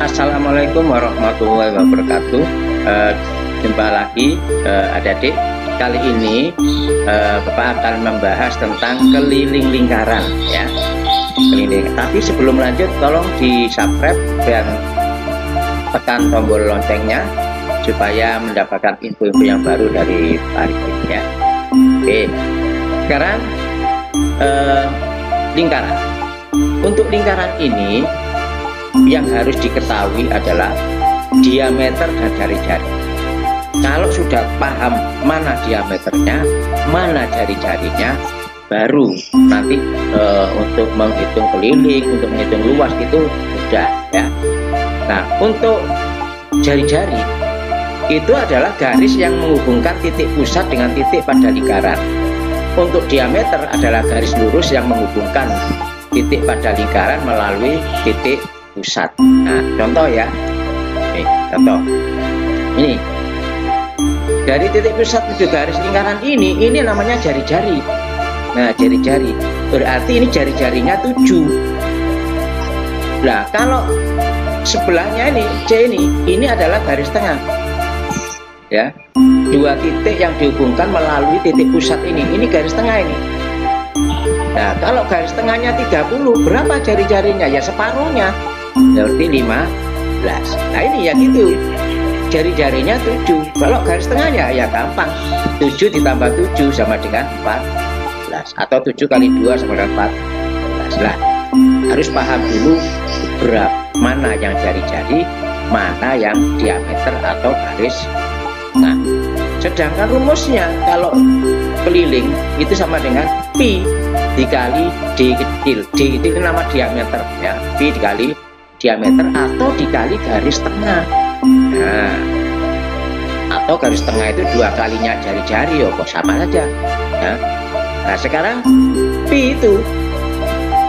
Assalamualaikum warahmatullahi wabarakatuh. Jumpa lagi adik-adik. Kali ini Bapak akan membahas tentang keliling lingkaran ya. Keliling. Tapi sebelum lanjut tolong di subscribe dan tekan tombol loncengnya supaya mendapatkan info-info yang baru dari Pak Arifin ya. Oke. Sekarang lingkaran. Untuk lingkaran ini yang harus diketahui adalah diameter dan jari-jari. Kalau sudah paham mana diameternya, mana jari-jarinya, baru nanti untuk menghitung keliling, untuk menghitung luas itu sudah ya. Nah, untuk jari-jari itu adalah garis yang menghubungkan titik pusat dengan titik pada lingkaran. Untuk diameter adalah garis lurus yang menghubungkan titik pada lingkaran melalui titik pusat. Nah, contoh ya. Nih, contoh. Ini. Dari titik pusat ke garis lingkaran ini namanya jari-jari. Nah, jari-jari. Berarti ini jari-jarinya 7. Nah, kalau sebelahnya ini C ini adalah garis tengah. Ya. Dua titik yang dihubungkan melalui titik pusat ini garis tengah ini. Nah, kalau garis tengahnya 30, berapa jari-jarinya? Ya separuhnya. Berarti 15. Nah, ini ya gitu. Jari-jarinya 7. Kalau garis tengahnya ya gampang. 7 ditambah 7 sama dengan 14. Atau 7 kali 2 sama dengan 14. Lah, harus paham dulu berapa mana yang jari-jari, mana yang diameter atau garis. Nah, sedangkan rumusnya kalau keliling itu sama dengan pi dikali d kecil. D itu nama diameter ya. Pi dikali diameter atau dikali garis tengah. Nah, atau garis tengah itu 2 kalinya jari-jari ya, kok sama saja ya. Nah, sekarang pi itu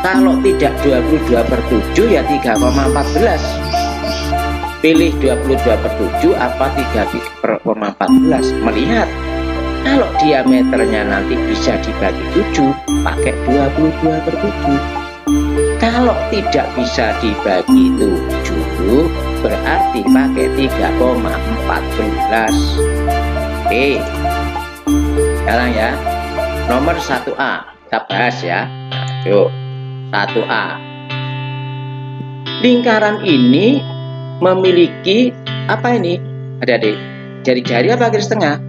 kalau tidak 22/7 ya 3,14. Pilih 22/7 apa 3,14. Melihat kalau diameternya nanti bisa dibagi 7, pakai 22/7. Kalau tidak bisa dibagi 7, berarti pakai 3,14. Oke. Sekarang ya, nomor 1A kita bahas ya. Yuk, 1A. Lingkaran ini memiliki apa ini? Adik-adik, jari-jari apa garis tengah?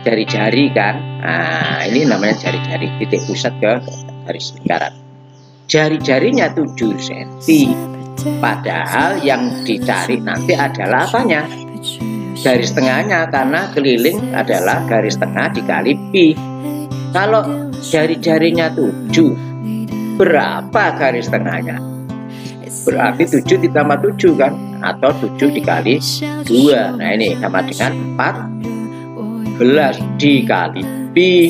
Jari-jari kan. Nah, ini namanya jari-jari, titik pusat ke garis lingkaran. Jari-jarinya 7 cm. Padahal yang dicari nanti adalah apanya? Garis tengahnya, karena keliling adalah garis tengah dikali pi. Kalau jari-jarinya 7, berapa garis tengahnya? Berarti 7 ditambah 7 kan? Atau 7 dikali 2. Nah, ini sama dengan 14 dikali pi.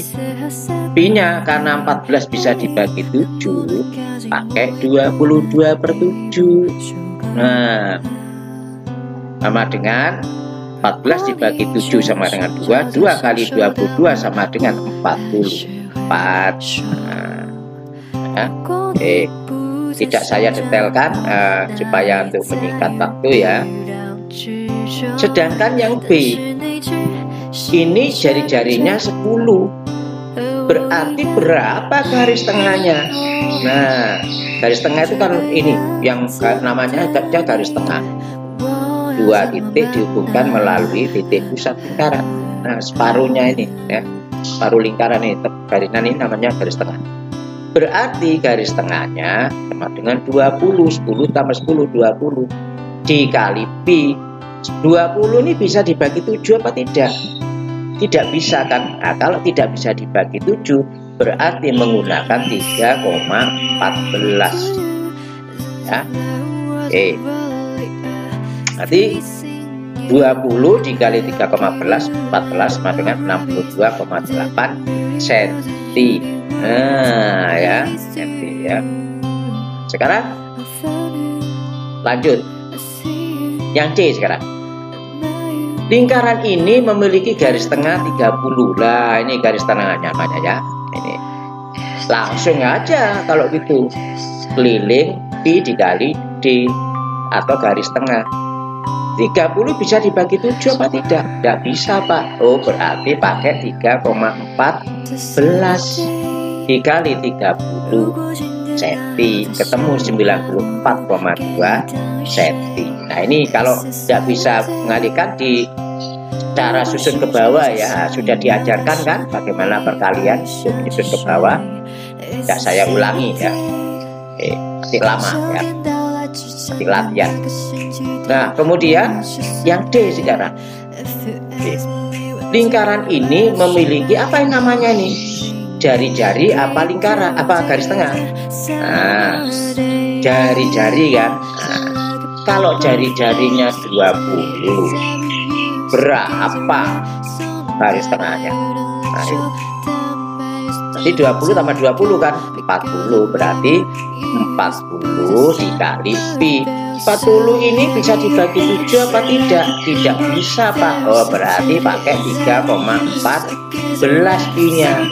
Pi-nya karena 14 bisa dibagi 7, pakai 22/7. Nah, sama dengan 14 dibagi 7 sama dengan 2. 2 kali 22 sama dengan 44. Nah, tidak saya detailkan supaya untuk menyingkat waktu ya. Sedangkan yang B ini jari-jarinya 10. Berarti berapa garis tengahnya? Nah, garis tengah itu kan ini yang namanya garis tengah. 2 titik dihubungkan melalui titik pusat lingkaran. Nah, separuhnya ini ya, separuh lingkaran ini, garisnya ini namanya garis tengah. Berarti garis tengahnya sama dengan 20. 10 tambah 10, 20 dikali pi. 20 ini bisa dibagi 7 apa tidak? Tidak bisa kan? Nah, kalau tidak bisa dibagi 7, berarti menggunakan 3,14 ya. Oke. Berarti 20 dikali 3,14, 14 sama dengan 62,8 cm. Nah, ya, cm ya. Sekarang lanjut. Yang C sekarang. Lingkaran ini memiliki garis tengah 30. Lah, ini garis tengahnya namanya ya. Ini. Langsung aja kalau gitu. Keliling pi dikali d. atau garis tengah. 30 bisa dibagi 7 apa tidak? Tidak bisa, Pak. Oh, berarti pakai 3,14 dikali 30 cm, ketemu 94,2 cm. Nah, ini kalau tidak bisa mengalihkan di cara susun ke bawah ya, sudah diajarkan kan bagaimana perkalian susun ke bawah. Tidak saya ulangi ya. Masih lama ya. Masih latihan. Nah, kemudian yang D sekarang. Lingkaran ini memiliki apa yang namanya nih? Jari-jari apa lingkaran? Apa garis tengah? Nah, jari-jari kan. Nah, kalau jari-jarinya 20, berapa garis tengahnya? Nah, nanti 20 tambah 20 kan 40, berarti 40 dikali pi. 40 ini bisa dibagi 7 apa tidak? Tidak bisa, Pak. Oh, berarti pakai 3,14 pi-nya.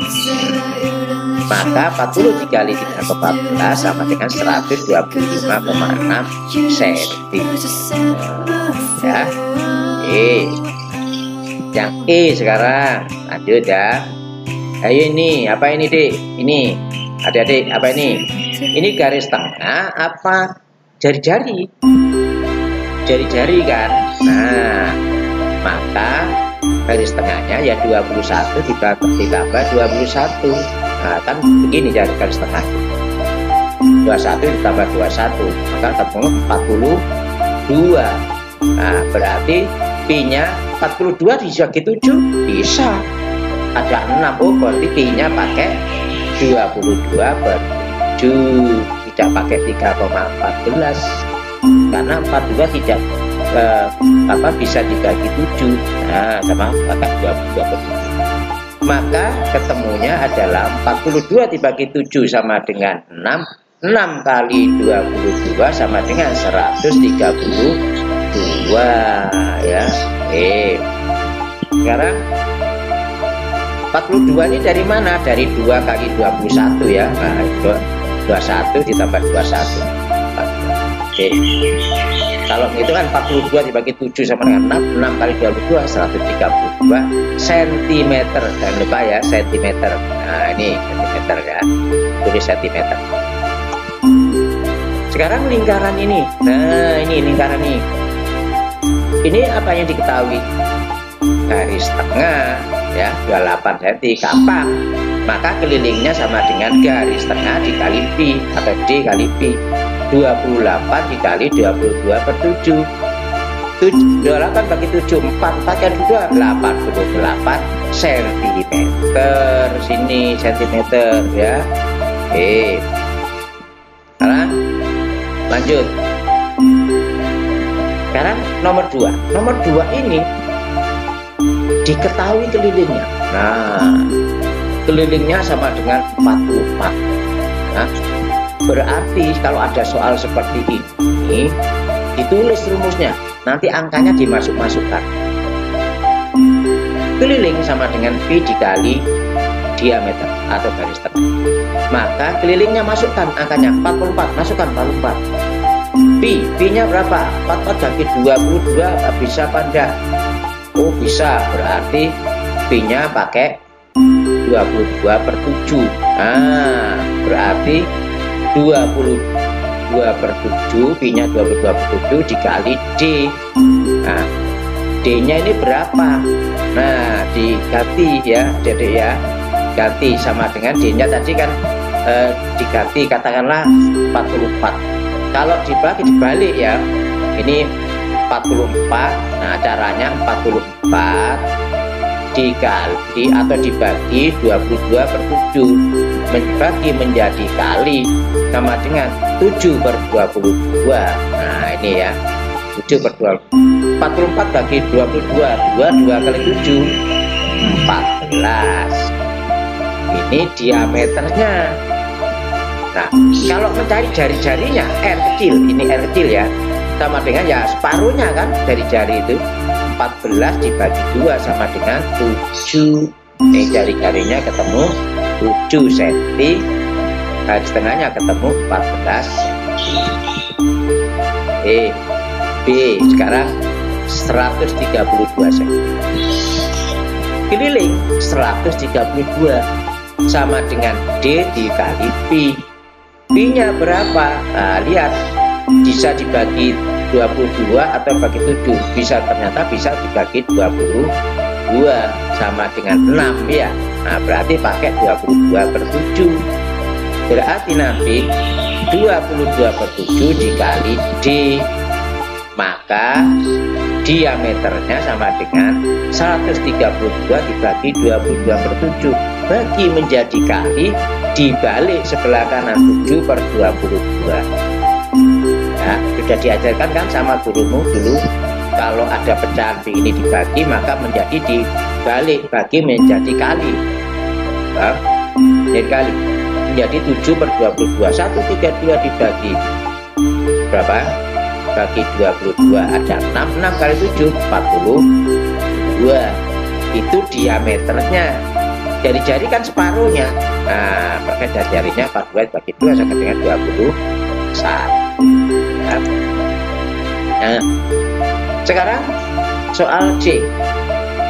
Maka 40 dikali 3,14 sama dengan 125,6 cm. Ya. Yang E sekarang. Lanjut ya. Ayo ini, apa ini, Dik? Ini. Adik-adik, apa ini? Ini garis tengah apa jari-jari? Jari-jari kan. Nah, maka garis tengahnya ya 21 ditambah 21. Nah, kan begini garis tengah. 21 ditambah 21, maka ketemu 42. Nah, berarti pi-nya 42 dibagi 7 bisa. Ada 6. Oh, berarti pi-nya pakai 22 per 7, tidak pakai 3,14 karena 42 tidak bisa dibagi 7. Nah, sama pakai 22 per 7. Maka ketemunya adalah 42 dibagi 7 sama dengan 6. 6 kali 22 sama dengan 132 ya. Sekarang 42 ini dari mana? Dari 2 kali 21 ya. Nah, 21 ditambah 21. Kalau itu kan 42 dibagi 7 sama dengan 6. 6 kali 22 132 cm. Jangan lupa ya, cm. Nah, ini cm ya. Tulis cm. Sekarang lingkaran ini. Nah, ini lingkaran ini. Ini apa yang diketahui? Garis tengah ya 28 cm, gampang. Maka kelilingnya sama dengan garis tengah dikali pi atau D kali pi. 28 dikali 22 per 7. 28 bagi 7 4 kali 2 88 cm. Sini cm ya. Sekarang lanjut. Sekarang nomor 2. Nomor 2 ini diketahui kelilingnya. Nah, kelilingnya sama dengan 44. Nah, berarti kalau ada soal seperti ini, ditulis rumusnya, nanti angkanya dimasuk-masukkan. Keliling sama dengan pi dikali diameter atau garis tengah. Maka kelilingnya masukkan angkanya 44, masukkan 44. Pi-nya berapa? 44 bagi 22 bisa apa enggak? Oh, bisa, berarti pi-nya pakai 22 per 7. Nah, berarti 22 per 7, pi-nya 22 per 7 dikali D. Nah, D-nya ini berapa? Nah, diganti ya, jadi ya, ganti sama dengan D-nya tadi kan diganti, katakanlah 44. Kalau dibalik ya, ini 44. Nah, caranya 44 dikali atau dibagi 22 per 7, dibagi menjadi kali sama dengan 7 per 22. Nah, ini ya, 7 per 22. 44 bagi 22, 2 kali 7 14. Ini diameternya. Nah, kalau mencari jari-jarinya R kecil, ini R kecil ya, sama dengan ya separuhnya kan dari jari itu. 14 dibagi 2 sama dengan 7. Ini jari-jarinya ketemu 7 cm, garis tengahnya ketemu 14 cm. B sekarang 132 cm. Keliling 132 sama dengan D dikali Pi. Pi-nya berapa? Nah, lihat, bisa dibagi 22 atau bagi 7. Ternyata bisa dibagi 22 sama dengan 6 ya. Nah, berarti pakai 22/7. Berarti nanti 22/7 dikali D, maka diameternya sama dengan 132 dibagi 22/7, bagi menjadi kali, dibalik sebelah kanan 7/22. Ya, sudah diajarkan kan sama gurumu dulu, kalau ada pecahan begini dibagi maka menjadi dibalik, bagi menjadi kali. Nah, jadi kali menjadi 7/22. 132 dibagi berapa? Bagi 22 ada 6 kali 7 42. Itu diameternya. Jari-jari kan separuhnya. Nah, pakai jari-jarinya 42 bagi 2 sama dengan 21 ya. Nah, sekarang soal C.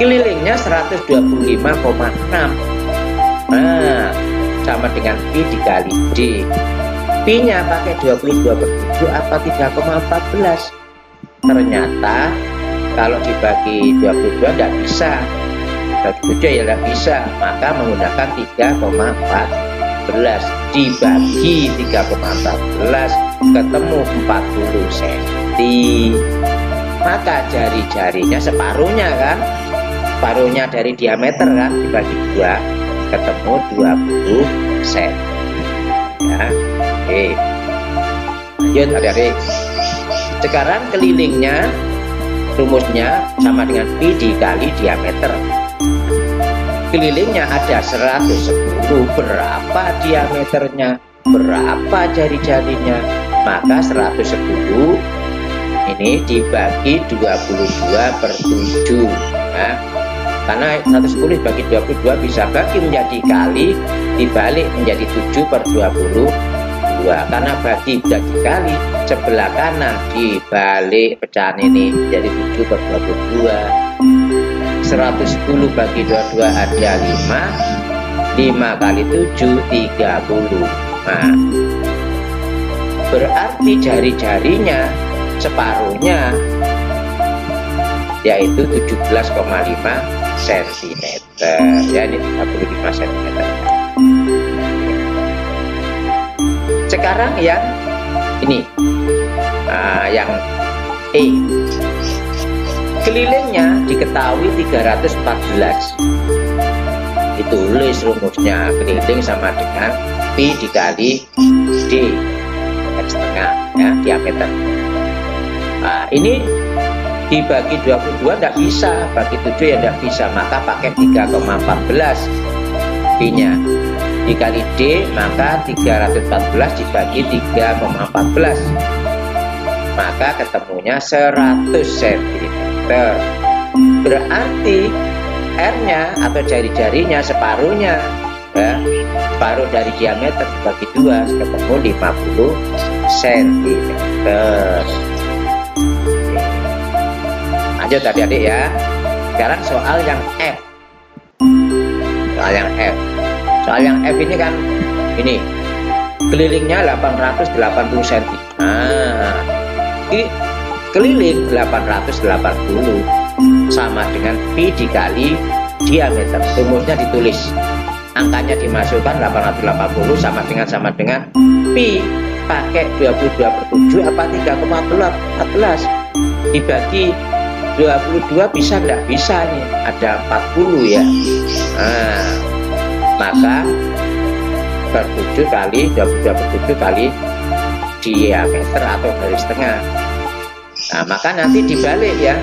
Kelilingnya 125,6. Nah, sama dengan Pi dikali D. Pi-nya pakai 22/7 apa 3,14? Ternyata kalau dibagi 22 tidak bisa, bagi 7 ya tidak bisa, maka menggunakan 3,14 dibagi 3,14 ketemu 40 cm. Maka jari-jarinya separuhnya kan, separuhnya dari diameter kan, dibagi 2 ketemu 20 cm ya. Oke, lanjut adik-adik. Sekarang kelilingnya, rumusnya sama dengan Pi dikali diameter. Kelilingnya ada 110, berapa diameternya, berapa jari-jarinya, maka 110 ini dibagi 22/7 ya. Karena 110 dibagi 22 bisa bagi menjadi kali, dibalik menjadi 7/22. Karena bagi jadi kali, sebelah kanan dibalik pecahan ini jadi 7/22. 110 bagi 22 ada 5. 5 kali 7 30. Nah, berarti jari-jarinya separuhnya yaitu 17,5 cm ya, ini 35 cm. Sekarang yang ini, yang E. Kelilingnya diketahui 314. Ditulis rumusnya, keliling sama dengan Pi dikali D setengah ya, diameter. Nah, ini dibagi 22 tidak bisa, bagi 7 ya tidak bisa, maka pakai 3,14 Pi-nya dikali D, maka 314 dibagi 3,14, maka ketemunya 100 cm. Berarti R-nya atau jari-jarinya separuhnya ya, separuh dari diameter dibagi 2 ketemu 50 cm. Lanjut adik-adik ya. Sekarang soal yang F. Soal yang F. Soal yang F ini kan ini kelilingnya 880 cm. Nah, ini keliling 880 sama dengan Pi dikali diameter. Rumusnya ditulis, angkanya dimasukkan 880 sama dengan Pi, pakai 22/7 apa 3,14 dibagi 22 bisa enggak? Bisa nih, ada 40 ya. Nah, maka 7 kali 22/7 kali diameter atau garis tengah. Nah, maka nanti dibalik ya.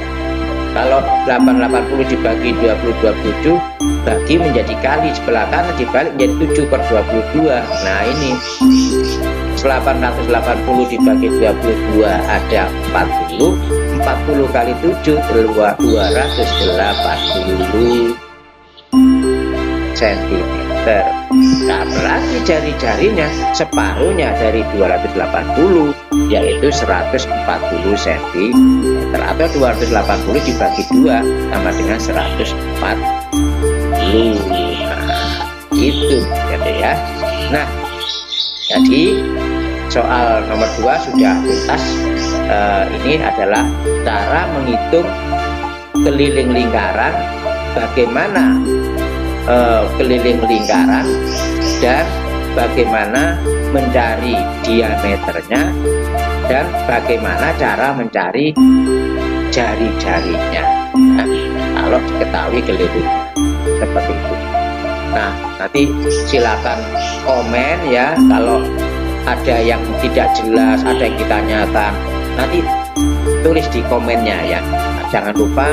Kalau 880 dibagi 22/7 bagi menjadi kali, sebelah kanan dibalik menjadi 7/22. Nah, ini 880 dibagi 22 ada 40. 40 kali 7 280 cm. meter. Nah, berarti jari-jarinya separuhnya dari 280, yaitu 140 cm, atau 280 dibagi 2 sama dengan 140. Nah, itu gitu ya. Nah, jadi soal nomor 2 sudah tuntas. Ini adalah cara menghitung keliling lingkaran, bagaimana keliling lingkaran dan bagaimana mencari diameternya dan bagaimana cara mencari jari-jarinya. Nah, kalau diketahui kelilingnya seperti itu. Nah, nanti silakan komen ya kalau ada yang tidak jelas, ada yang ditanyakan, nanti tulis di komennya ya. Nah, jangan lupa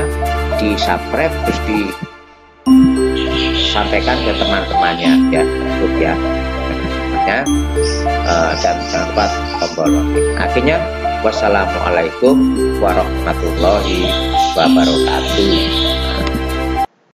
di subscribe terus disampaikan ke teman-temannya ya, untuk ya teman-temannya, dan jangan lupa tombol like. Akhirnya wassalamualaikum warahmatullahi wabarakatuh.